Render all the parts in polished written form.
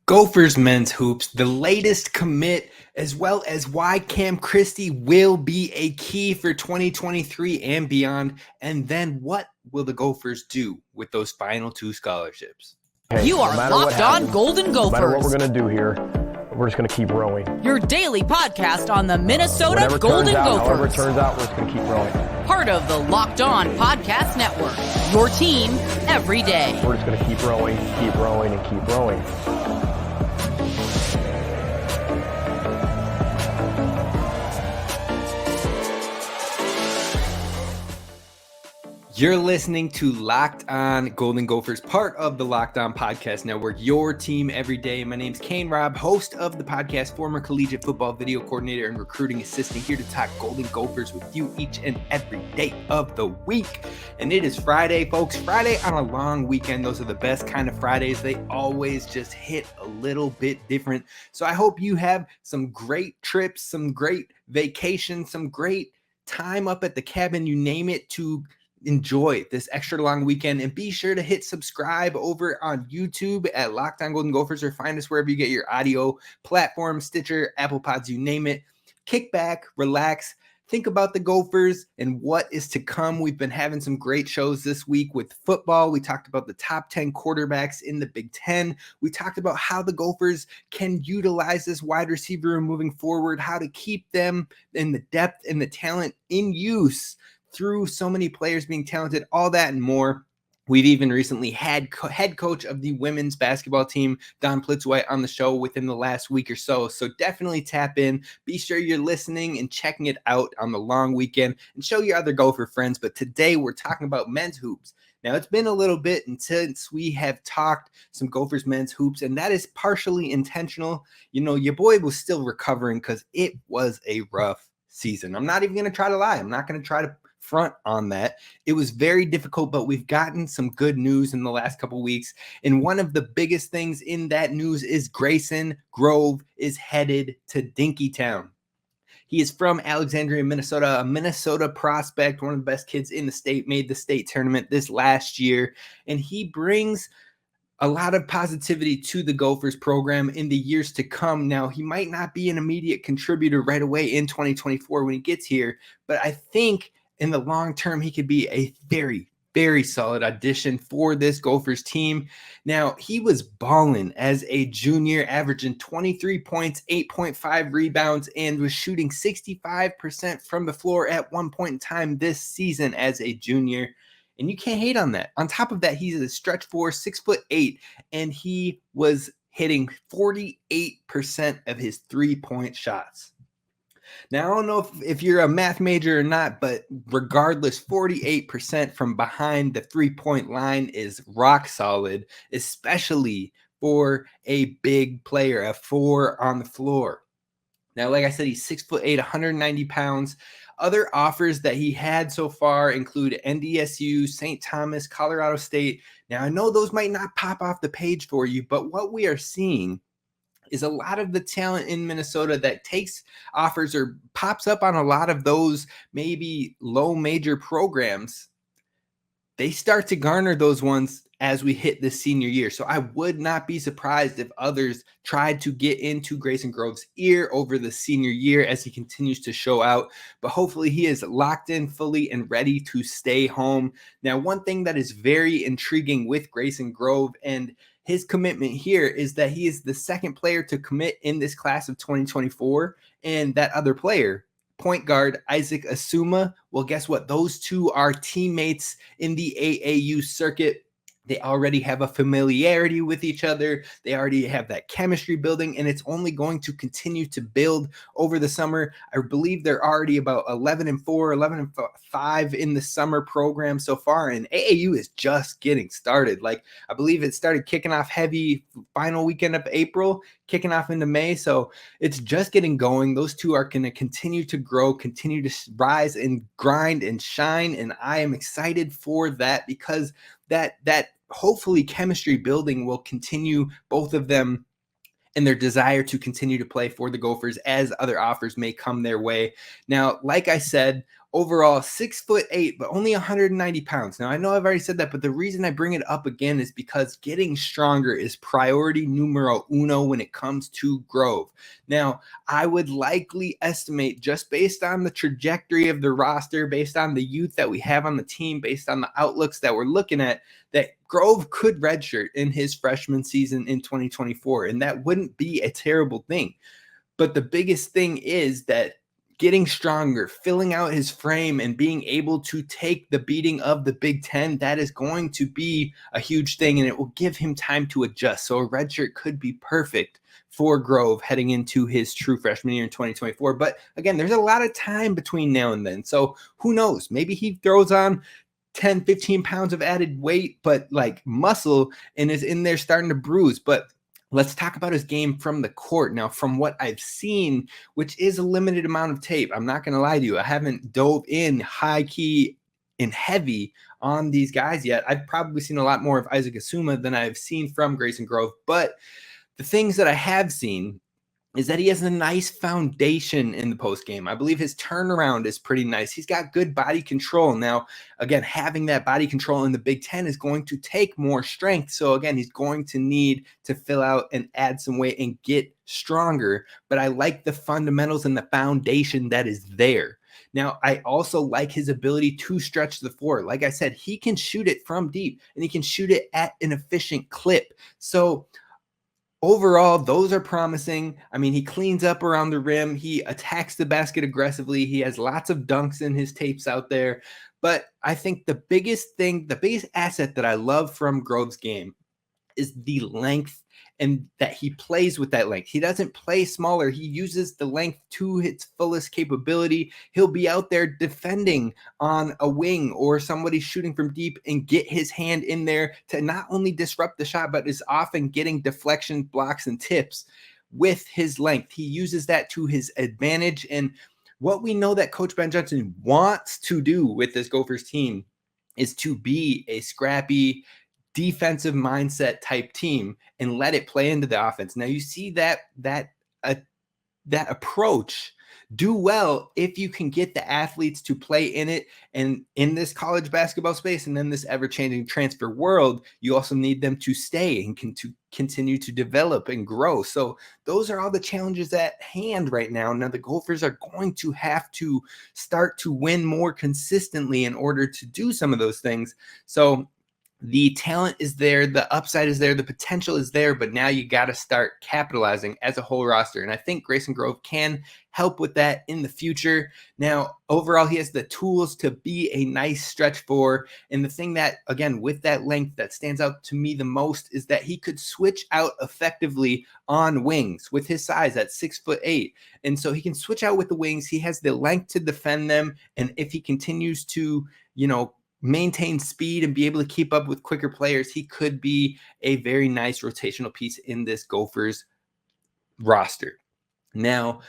Gophers men's hoops, the latest commit, as well as why Cam Christie will be a key for 2023 and beyond. And then what will the Gophers do with those final two scholarships? Hey, You are Locked On Golden Gophers. No matter what we're going to do here, we're just going to keep rowing. Your daily podcast on the Minnesota Whatever Golden turns out, Gophers. However it turns out, we're just going to keep rowing. Part of the Locked On Podcast Network. Your team every day. We're just going to keep rowing, and keep rowing. You're listening to Locked On Golden Gophers, part of the Locked On Podcast Network, your team every day. My name's Kane Rob, host of the podcast, former collegiate football video coordinator and recruiting assistant, here to talk Golden Gophers with you each and every day of the week. And it is Friday, folks. Friday on a long weekend. Those are the best kind of Fridays. They always just hit a little bit different. So I hope you have some great trips, some great vacations, some great time up at the cabin, you name it, to enjoy this extra long weekend. And be sure to hit subscribe over on YouTube at Locked On Golden Gophers, or find us wherever you get your audio platform, Stitcher, Apple Pods, you name it. Kick back, relax, think about the Gophers and what is to come. We've been having some great shows this week with football. We talked about the top 10 quarterbacks in the Big Ten. We talked about how the Gophers can utilize this wide receiver room moving forward, how to keep them in the depth and the talent in use through so many players being talented, all that and more. We've even recently had head coach of the women's basketball team, Don Plitzwhite, on the show within the last week or so. So definitely tap in. Be sure you're listening and checking it out on the long weekend, and show your other Gopher friends. But today we're talking about men's hoops. Now, it's been a little bit since we have talked some Gophers men's hoops, and that is partially intentional. You know, your boy was still recovering because it was a rough season. I'm not even going to try to lie. I'm not going to try to front on that. It was very difficult, but we've gotten some good news in the last couple weeks. And one of the biggest things in that news is Grayson Grove is headed to Dinkytown. He is from Alexandria, Minnesota, a Minnesota prospect, one of the best kids in the state, made the state tournament this last year. And he brings a lot of positivity to the Gophers program in the years to come. Now, he might not be an immediate contributor right away in 2024 when he gets here, but I think in the long term, he could be a very, very solid addition for this Gophers team. Now, he was balling as a junior, averaging 23 points, 8.5 rebounds, and was shooting 65% from the floor at one point in time this season as a junior. And you can't hate on that. On top of that, he's a stretch 4, 6'8", and he was hitting 48% of his 3-point shots. Now, I don't know if you're a math major or not, but regardless, 48% from behind the 3-point line is rock solid, especially for a big player, a 4 on the floor. Now, like I said, he's 6'8", 190 pounds. Other offers that he had so far include NDSU, St. Thomas, Colorado State. Now, I know those might not pop off the page for you, but what we are seeing is a lot of the talent in Minnesota that takes offers or pops up on a lot of those maybe low major programs. They start to garner those ones as we hit this senior year. So I would not be surprised if others tried to get into Grayson Grove's ear over the senior year as he continues to show out. But hopefully he is locked in fully and ready to stay home. Now, one thing that is very intriguing with Grayson Grove and his commitment here is that he is the second player to commit in this class of 2024. And that other player, point guard Isaac Asuma, well, guess what? Those two are teammates in the AAU circuit. They already have a familiarity with each other. They already have that chemistry building, and it's only going to continue to build over the summer. I believe they're already about 11-4, 11-5 in the summer program so far, and AAU is just getting started. Like, I believe it started kicking off heavy final weekend of April, kicking off into May, so it's just getting going. Those two are going to continue to grow, continue to rise and grind and shine, and I am excited for that because that hopefully chemistry building will continue, both of them, and their desire to continue to play for the Gophers as other offers may come their way. Now, like I said, Overall, 6'8", but only 190 pounds. Now, I know I've already said that, but the reason I bring it up again is because getting stronger is priority numero uno when it comes to Grove. Now, I would likely estimate, just based on the trajectory of the roster, based on the youth that we have on the team, based on the outlooks that we're looking at, that Grove could redshirt in his freshman season in 2024, and that wouldn't be a terrible thing. But the biggest thing is that getting stronger, filling out his frame, and being able to take the beating of the Big Ten, that is going to be a huge thing, and it will give him time to adjust. So a redshirt could be perfect for Grove heading into his true freshman year in 2024. But again, there's a lot of time between now and then. So who knows? Maybe he throws on 10, 15 pounds of added weight, but like muscle, and is in there starting to bruise. But let's talk about his game from the court. Now, from what I've seen, which is a limited amount of tape, I'm not going to lie to you, I haven't dove in high key and heavy on these guys yet. I've probably seen a lot more of Isaac Asuma than I've seen from Grayson Grove. But the things that I have seen is that he has a nice foundation in the post game. I believe his turnaround is pretty nice. He's got good body control. Now, again, having that body control in the Big Ten is going to take more strength. So again, he's going to need to fill out and add some weight and get stronger. But I like the fundamentals and the foundation that is there. Now, I also like his ability to stretch the floor. Like I said, he can shoot it from deep, and he can shoot it at an efficient clip. So overall, those are promising. I mean, he cleans up around the rim. He attacks the basket aggressively. He has lots of dunks in his tapes out there. But I think the biggest thing, the biggest asset that I love from Grove's game is the length, and that he plays with that length. He doesn't play smaller. He uses the length to its fullest capability. He'll be out there defending on a wing or somebody shooting from deep and get his hand in there to not only disrupt the shot, but is often getting deflection, blocks, and tips with his length. He uses that to his advantage. And what we know that Coach Ben Johnson wants to do with this Gophers team is to be a scrappy, defensive mindset type team and let it play into the offense. Now you see that approach do well if you can get the athletes to play in it, and in this college basketball space and in this ever-changing transfer world, you also need them to stay and to continue to develop and grow. So those are all the challenges at hand right now. Now the Gophers are going to have to start to win more consistently in order to do some of those things. So the talent is there, the upside is there, the potential is there, but now you got to start capitalizing as a whole roster. And I think Grayson Grove can help with that in the future. Now, overall, he has the tools to be a nice stretch four. And the thing that, again, with that length that stands out to me the most is that he could switch out effectively on wings with his size at 6'8". And so he can switch out with the wings. He has the length to defend them. And if he continues to, maintain speed and be able to keep up with quicker players, he could be a very nice rotational piece in this Gophers roster. Now,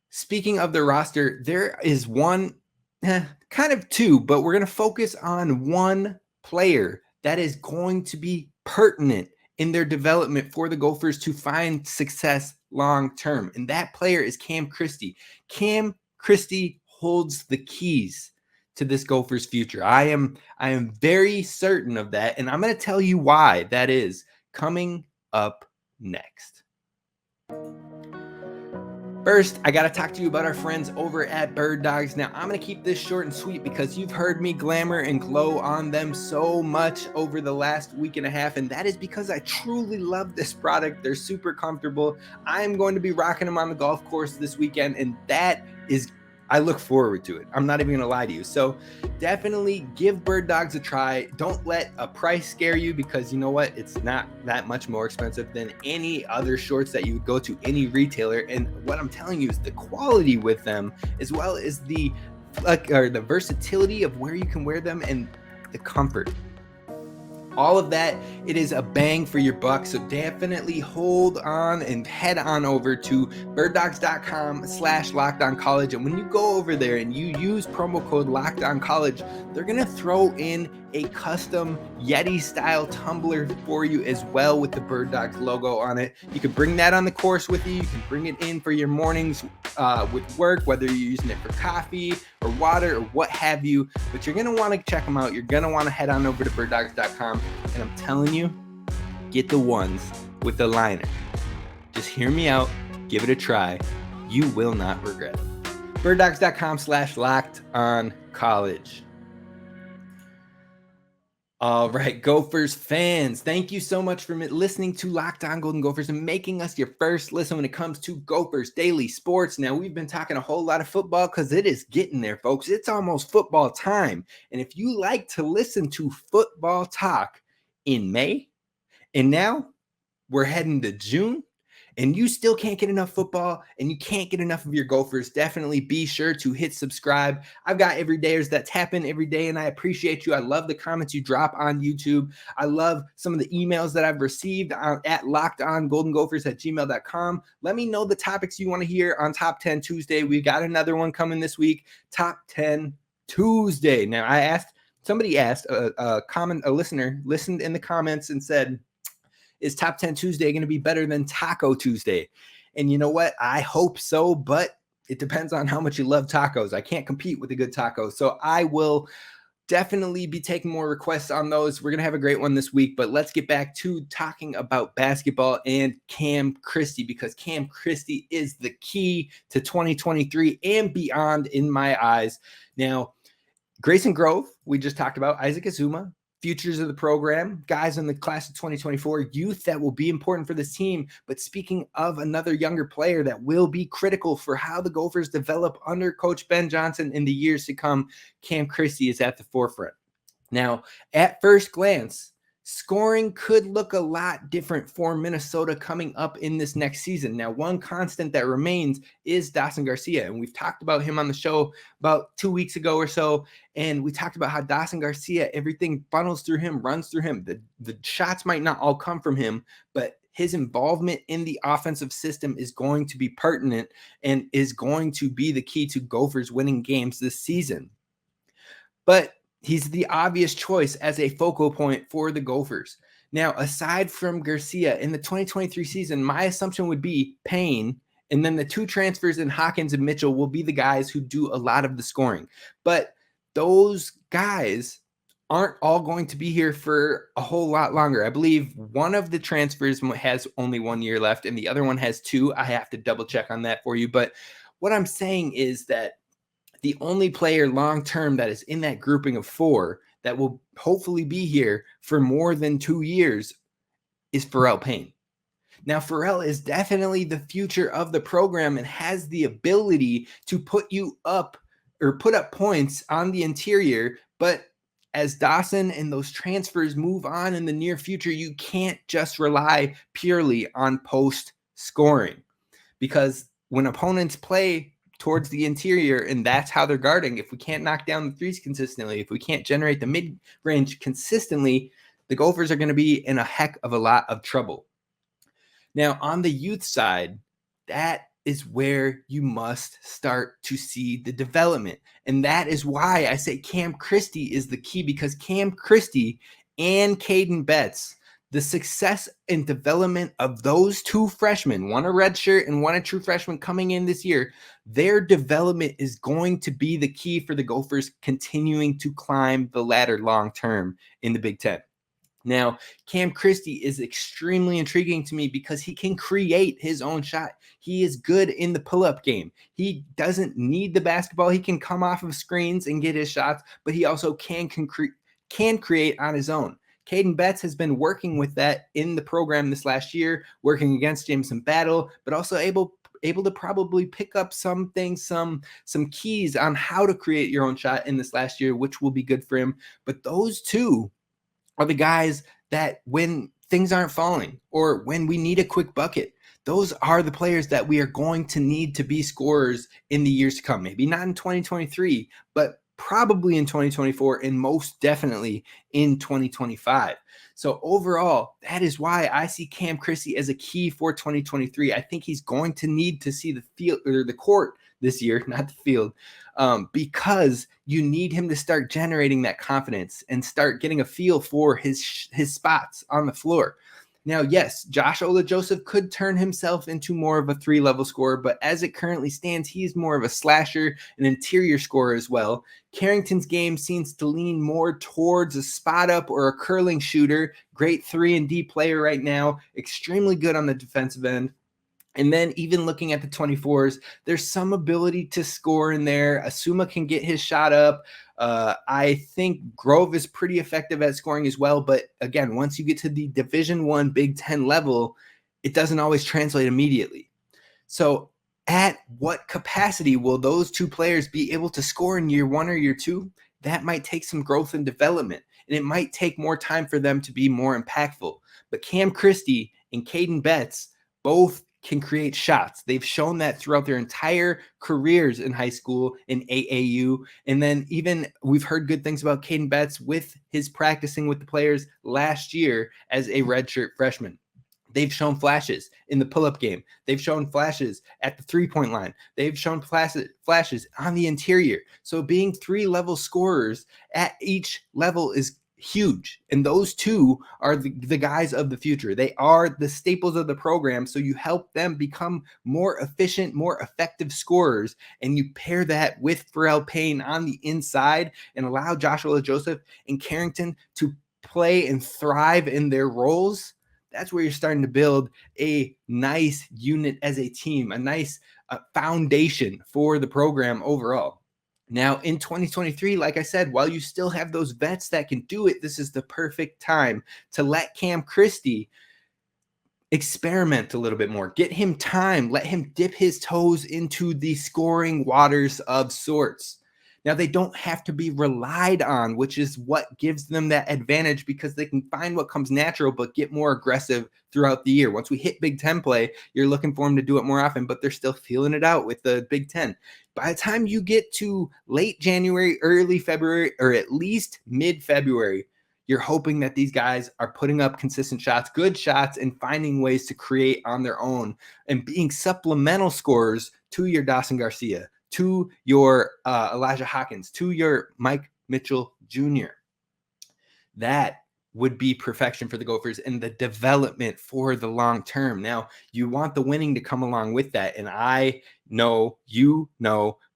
speaking of the roster, there is one, kind of two, but we're going to focus on one player that is going to be pertinent in their development for the Gophers to find success long term. And that player is Cam Christie. Cam Christie holds the keys to this Gophers future. I am very certain of that, and I'm going to tell you why that is coming up next. First, I got to talk to you about our friends over at Birddogs. Now, I'm going to keep this short and sweet because you've heard me glamour and glow on them so much over the last week and a half, and that is because I truly love this product. They're super comfortable. I'm going to be rocking them on the golf course this weekend, and I look forward to it. I'm not even going to lie to you. So definitely give Birddogs a try. Don't let a price scare you, because you know what? It's not that much more expensive than any other shorts that you would go to any retailer. And what I'm telling you is the quality with them, as well as the versatility of where you can wear them and the comfort. All of that, it is a bang for your buck. So definitely hold on and head on over to birddogs.com/lockedoncollege. And when you go over there and you use promo code LockedOnCollege, they're going to throw in a custom Yeti style tumbler for you as well with the Birddogs logo on it. You can bring that on the course with you. You can bring it in for your mornings with work, whether you're using it for coffee or water or what have you, but you're going to want to check them out. You're going to want to head on over to birddogs.com, and I'm telling you, get the ones with the liner. Just hear me out. Give it a try. You will not regret it. birddogs.com/lockedoncollege. All right, Gophers fans, thank you so much for listening to Locked On Golden Gophers and making us your first listen when it comes to Gophers Daily Sports. Now, we've been talking a whole lot of football because it is getting there, folks. It's almost football time. And if you like to listen to football talk in May, and now we're heading to June, and you still can't get enough football and you can't get enough of your Gophers, definitely be sure to hit subscribe. I've got everydayers that tap in every day, and I appreciate you. I love the comments you drop on YouTube. I love some of the emails that I've received at lockedongoldengopers@gmail.com. Let me know the topics you want to hear on Top 10 Tuesday. We got another one coming this week, Top 10 Tuesday. Now, somebody asked, a listener listened in the comments and said, is Top 10 Tuesday going to be better than Taco Tuesday? And you know what? I hope so, but it depends on how much you love tacos. I can't compete with a good taco. So I will definitely be taking more requests on those. We're going to have a great one this week, but let's get back to talking about basketball and Cam Christie, because Cam Christie is the key to 2023 and beyond in my eyes. Now, Grayson Grove, we just talked about, Isaac Azuma, futures of the program, guys in the class of 2024, youth that will be important for this team. But speaking of another younger player that will be critical for how the Gophers develop under Coach Ben Johnson in the years to come, Cam Christie is at the forefront. Now, at first glance, scoring could look a lot different for Minnesota coming up in this next season. Now, one constant that remains is Dawson Garcia, and we've talked about him on the show about 2 weeks ago or so, and we talked about how Dawson Garcia, everything funnels through him, runs through him. The shots might not all come from him, but his involvement in the offensive system is going to be pertinent and is going to be the key to Gophers winning games this season. But he's the obvious choice as a focal point for the Gophers. Now, aside from Garcia, in the 2023 season, my assumption would be Payne, and then the two transfers in Hawkins and Mitchell will be the guys who do a lot of the scoring. But those guys aren't all going to be here for a whole lot longer. I believe one of the transfers has only 1 year left, and the other one has 2. I have to double check on that for you. But what I'm saying is that the only player long-term that is in that grouping of 4 that will hopefully be here for more than 2 years is Pharrell Payne. Now, Pharrell is definitely the future of the program and has the ability to put you up or put up points on the interior. But as Dawson and those transfers move on in the near future, you can't just rely purely on post scoring, because when opponents play towards the interior, and that's how they're guarding, if we can't knock down the threes consistently, if we can't generate the mid-range consistently, the Gophers are going to be in a heck of a lot of trouble. Now, on the youth side, that is where you must start to see the development. And that is why I say Cam Christie is the key, because Cam Christie and Caden Betts, the success and development of those two freshmen, one a redshirt and one a true freshman coming in this year, their development is going to be the key for the Gophers continuing to climb the ladder long-term in the Big Ten. Now, Cam Christie is extremely intriguing to me because he can create his own shot. He is good in the pull-up game. He doesn't need the basketball. He can come off of screens and get his shots, but he also can create on his own. Caden Betts has been working with that in the program this last year, working against Jameson Battle, but also able to probably pick up some things, some keys on how to create your own shot in this last year, which will be good for him. But those two are the guys that when things aren't falling or when we need a quick bucket, those are the players that we are going to need to be scorers in the years to come. Maybe not in 2023, but probably in 2024 and most definitely in 2025. So overall, that is why I see Cam Christie as a key for 2023. I think he's going to need to see the field or the court this year, not the field, because you need him to start generating that confidence and start getting a feel for his spots on the floor. Now, yes, Josh Ola-Joseph could turn himself into more of a 3-level scorer, but as it currently stands, he's more of a slasher, an interior scorer as well. Carrington's game seems to lean more towards a spot up or a curling shooter. Great 3-and-D player right now, extremely good on the defensive end. And then even looking at the 24s, there's some ability to score in there. Asuma can get his shot up. I think Grove is pretty effective at scoring as well. But again, once you get to the Division I Big Ten level, it doesn't always translate immediately. So at what capacity will those two players be able to score in year 1 or year 2? That might take some growth and development, and it might take more time for them to be more impactful. But Cam Christie and Caden Betts both can create shots. They've shown that throughout their entire careers in high school, in AAU. And then even we've heard good things about Caden Betts with his practicing with the players last year as a redshirt freshman. They've shown flashes in the pull-up game. They've shown flashes at the three-point line. They've shown flashes on the interior. So being 3-level scorers at each level is huge. And those two are the guys of the future. They are the staples of the program. So you help them become more efficient, more effective scorers. And you pair that with Pharrell Payne on the inside and allow Josh Ola-Joseph and Carrington to play and thrive in their roles. That's where you're starting to build a nice unit as a team, a nice foundation for the program overall. Now, in 2023, like I said, while you still have those vets that can do it, this is the perfect time to let Cam Christie experiment a little bit more. Get him time. Let him dip his toes into the scoring waters of sorts. Now, they don't have to be relied on, which is what gives them that advantage because they can find what comes natural but get more aggressive throughout the year. Once we hit Big Ten play, you're looking for them to do it more often, but they're still feeling it out with the Big Ten. By the time you get to late January, early February, or at least mid-February, you're hoping that these guys are putting up consistent shots, good shots, and finding ways to create on their own and being supplemental scorers to your Dawson Garcia, to your Elijah Hawkins, to your Mike Mitchell Jr. That would be perfection for the Gophers and the development for the long term. Now, you want the winning to come along with that. And I know,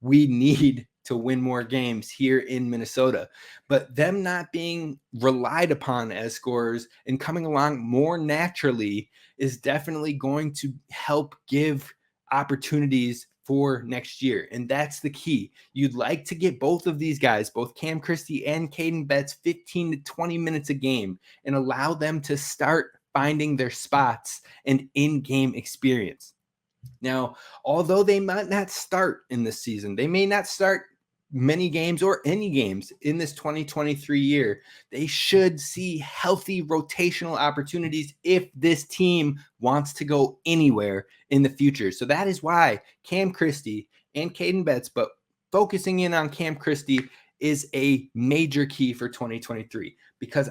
we need to win more games here in Minnesota. But them not being relied upon as scorers and coming along more naturally is definitely going to help give opportunities for next year. And that's the key. You'd like to get both of these guys, both Cam Christie and Caden Betts, 15 to 20 minutes a game and allow them to start finding their spots and in-game experience. Now, although they might not start in this season, they may not start many games or any games in this 2023 year, they should see healthy rotational opportunities if this team wants to go anywhere in the future. So that is why Cam Christie and Caden Betts, but focusing in on Cam Christie is a major key for 2023 because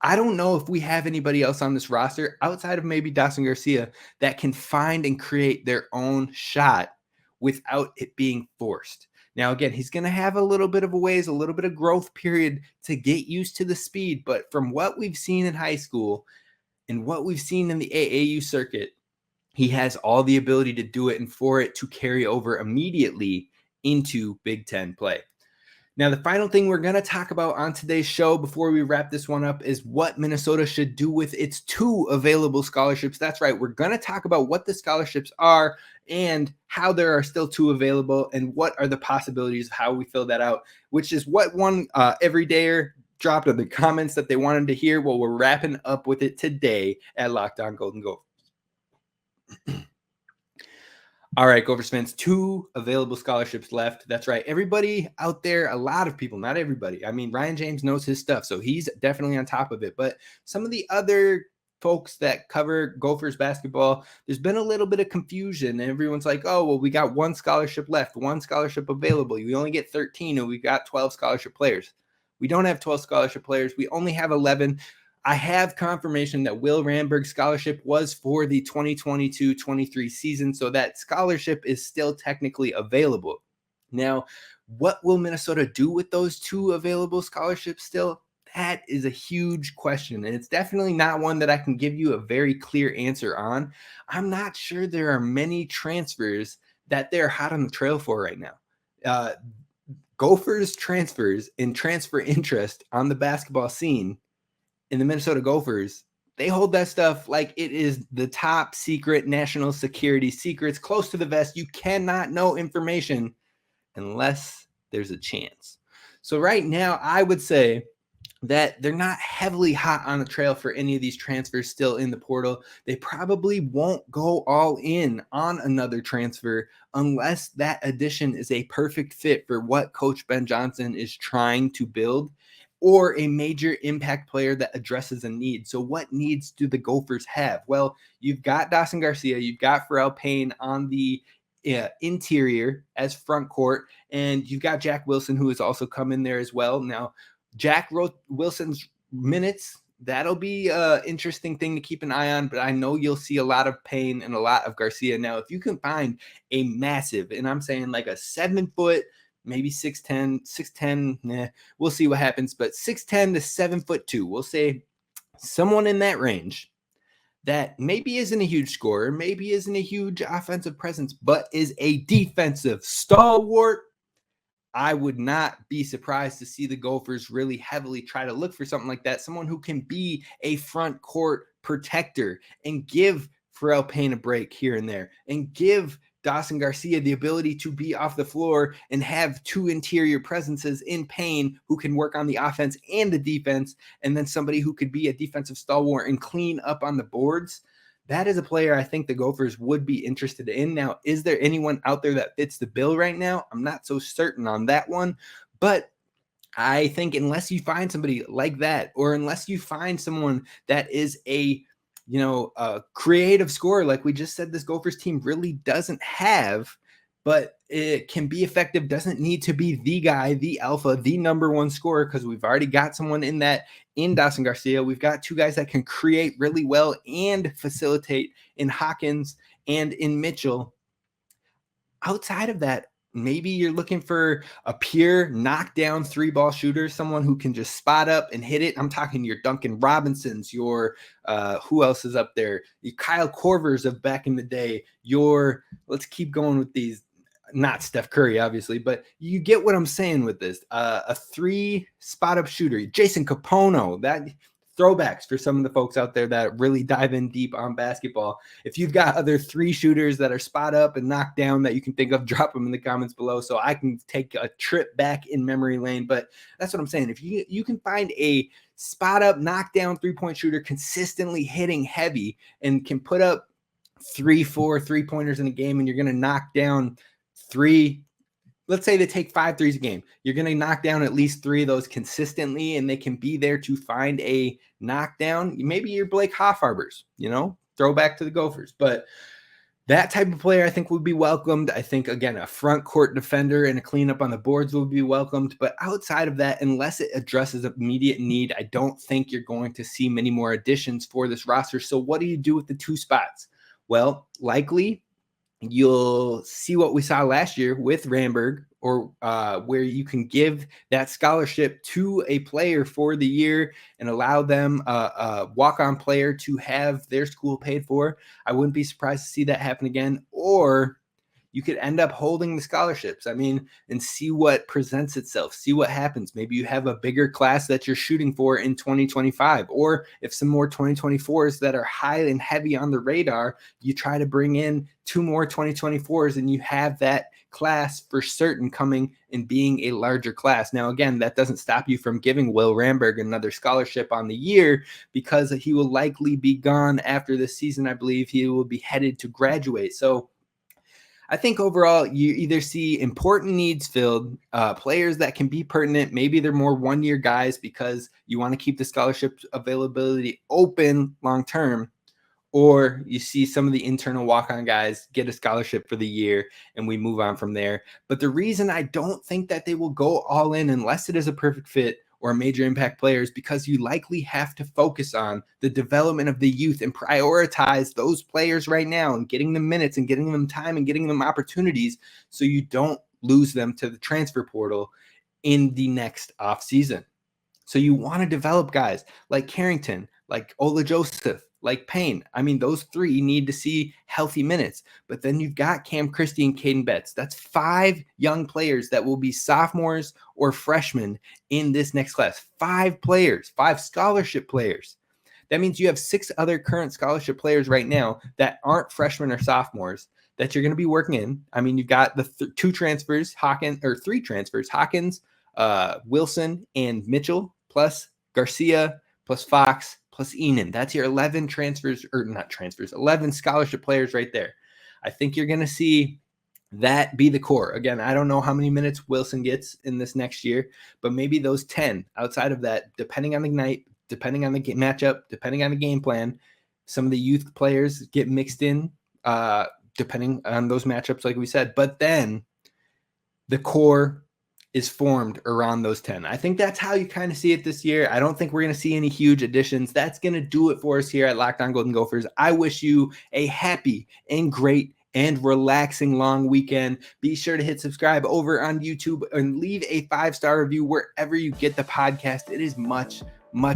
I don't know if we have anybody else on this roster outside of maybe Dawson Garcia that can find and create their own shot without it being forced. Now, again, he's going to have a little bit of a ways, a little bit of growth period to get used to the speed. But from what we've seen in high school and what we've seen in the AAU circuit, he has all the ability to do it and for it to carry over immediately into Big Ten play. Now, the final thing we're going to talk about on today's show before we wrap this one up is what Minnesota should do with its 2 available scholarships. That's right. We're going to talk about what the scholarships are and how there are still 2 available and what are the possibilities of how we fill that out, which is what one everydayer dropped in the comments that they wanted to hear. Well, we're wrapping up with it today at Locked On Golden Gophers. All right, Gophers fans, 2 available scholarships left. That's right. Everybody out there, a lot of people, not everybody. I mean, Ryan James knows his stuff, so he's definitely on top of it. But some of the other folks that cover Gophers basketball, there's been a little bit of confusion. And everyone's like, oh, well, we got 1 scholarship left, 1 scholarship available. We only get 13, and we got 12 scholarship players. We don't have 12 scholarship players. We only have 11. I have confirmation that Will Ramberg's scholarship was for the 2022-23 season, so that scholarship is still technically available. Now, what will Minnesota do with those 2 available scholarships still? That is a huge question, and it's definitely not one that I can give you a very clear answer on. I'm not sure there are many transfers that they're hot on the trail for right now. Gophers transfers and transfer interest on the basketball scene in the Minnesota Gophers, they hold that stuff like it is the top secret national security secrets close to the vest. You cannot know information unless there's a chance. So right now, I would say that they're not heavily hot on the trail for any of these transfers still in the portal. They probably won't go all in on another transfer unless that addition is a perfect fit for what Coach Ben Johnson is trying to build, or a major impact player that addresses a need. So what needs do the Gophers have? Well, you've got Dawson Garcia, you've got Pharrell Payne on the interior as front court, and you've got Jack Wilson, who has also come in there as well. Now, Jack Wilson's minutes, that'll be an interesting thing to keep an eye on, but I know you'll see a lot of Payne and a lot of Garcia. Now, if you can find a massive, and I'm saying like a 7-foot, maybe 6'10", we'll see what happens, but 6'10" to 7'2", we'll say someone in that range that maybe isn't a huge scorer, maybe isn't a huge offensive presence, but is a defensive stalwart, I would not be surprised to see the Gophers really heavily try to look for something like that, someone who can be a front court protector and give Pharrell Payne a break here and there, and give Dawson Garcia the ability to be off the floor and have two interior presences in Payne who can work on the offense and the defense, and then somebody who could be a defensive stalwart and clean up on the boards. That is a player I think the Gophers would be interested in. Now, is there anyone out there that fits the bill right now? I'm not so certain on that one, but I think unless you find somebody like that, or unless you find someone that is a creative scorer, like we just said, this Gophers team really doesn't have, but it can be effective, doesn't need to be the guy, the alpha, the number one scorer, because we've already got someone in Dawson Garcia. We've got two guys that can create really well and facilitate in Hawkins and in Mitchell. Outside of that, maybe you're looking for a pure knockdown 3-ball shooter, someone who can just spot up and hit it. I'm talking your Duncan Robinsons, your who else is up there? Your Kyle Korvers of back in the day. Let's keep going with these. Not Steph Curry, obviously, but you get what I'm saying with this. A 3 spot-up shooter, Jason Capono, that throwbacks for some of the folks out there that really dive in deep on basketball. If you've got other 3 shooters that are spot up and knock down that you can think of, drop them in the comments below so I can take a trip back in memory lane. But that's what I'm saying. If you can find a spot up, knockdown 3-point shooter consistently hitting heavy and can put up 3-4 3-pointers in a game, and you're going to knock down 3, let's say they take 5 threes a game, you're going to knock down at least 3 of those consistently, and they can be there to find a knockdown. Maybe you're Blake Hoffarbers, throwback to the Gophers. But that type of player I think would be welcomed. I think, again, a front court defender and a cleanup on the boards would be welcomed. But outside of that, unless it addresses immediate need, I don't think you're going to see many more additions for this roster. So what do you do with the 2 spots? Well, likely you'll see what we saw last year with Ramberg, or where you can give that scholarship to a player for the year and allow them a walk-on player to have their school paid for. I wouldn't be surprised to see that happen again. Or you could end up holding the scholarships, and see what presents itself, see what happens. Maybe you have a bigger class that you're shooting for in 2025, or if some more 2024s that are high and heavy on the radar, you try to bring in 2 more 2024s, and you have that class for certain coming and being a larger class. Now, again, that doesn't stop you from giving Will Ramberg another scholarship on the year, because he will likely be gone after this season. I believe he will be headed to graduate. So I think overall you either see important needs filled, players that can be pertinent. Maybe they're more one-year guys because you want to keep the scholarship availability open long-term, or you see some of the internal walk-on guys get a scholarship for the year and we move on from there. But the reason I don't think that they will go all in unless it is a perfect fit or a major impact players, because you likely have to focus on the development of the youth and prioritize those players right now and getting them minutes and getting them time and getting them opportunities so you don't lose them to the transfer portal in the next offseason. So you want to develop guys like Carrington, like Ola Joseph, like Payne. I mean, those three need to see healthy minutes. But then you've got Cam Christie and Caden Betts. That's 5 young players that will be sophomores or freshmen in this next class. 5 players, 5 scholarship players. That means you have 6 other current scholarship players right now that aren't freshmen or sophomores that you're going to be working in. I mean, you've got the 3 transfers, Hawkins, Wilson, and Mitchell, plus Garcia, plus Fox, plus Enan. That's your 11 transfers, or not transfers, 11 scholarship players right there. I think you're going to see that be the core. Again, I don't know how many minutes Wilson gets in this next year, but maybe those 10 outside of that, depending on the night, depending on the matchup, depending on the game plan, some of the youth players get mixed in, depending on those matchups, like we said. But then the core is formed around those 10. I think that's how you kind of see it this year. I don't think we're going to see any huge additions. That's going to do it for us here at Locked On Golden Gophers. I wish you a happy and great and relaxing long weekend. Be sure to hit subscribe over on YouTube and leave a 5-star review wherever you get the podcast. It is much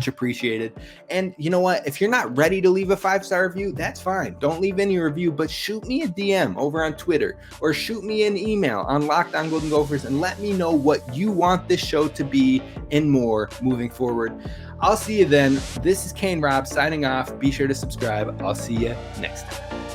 appreciated. And you know what? If you're not ready to leave a 5-star review, that's fine. Don't leave any review, but shoot me a DM over on Twitter or shoot me an email on Locked On Golden Gophers and let me know what you want this show to be and more moving forward. I'll see you then. This is Kane Rob signing off. Be sure to subscribe. I'll see you next time.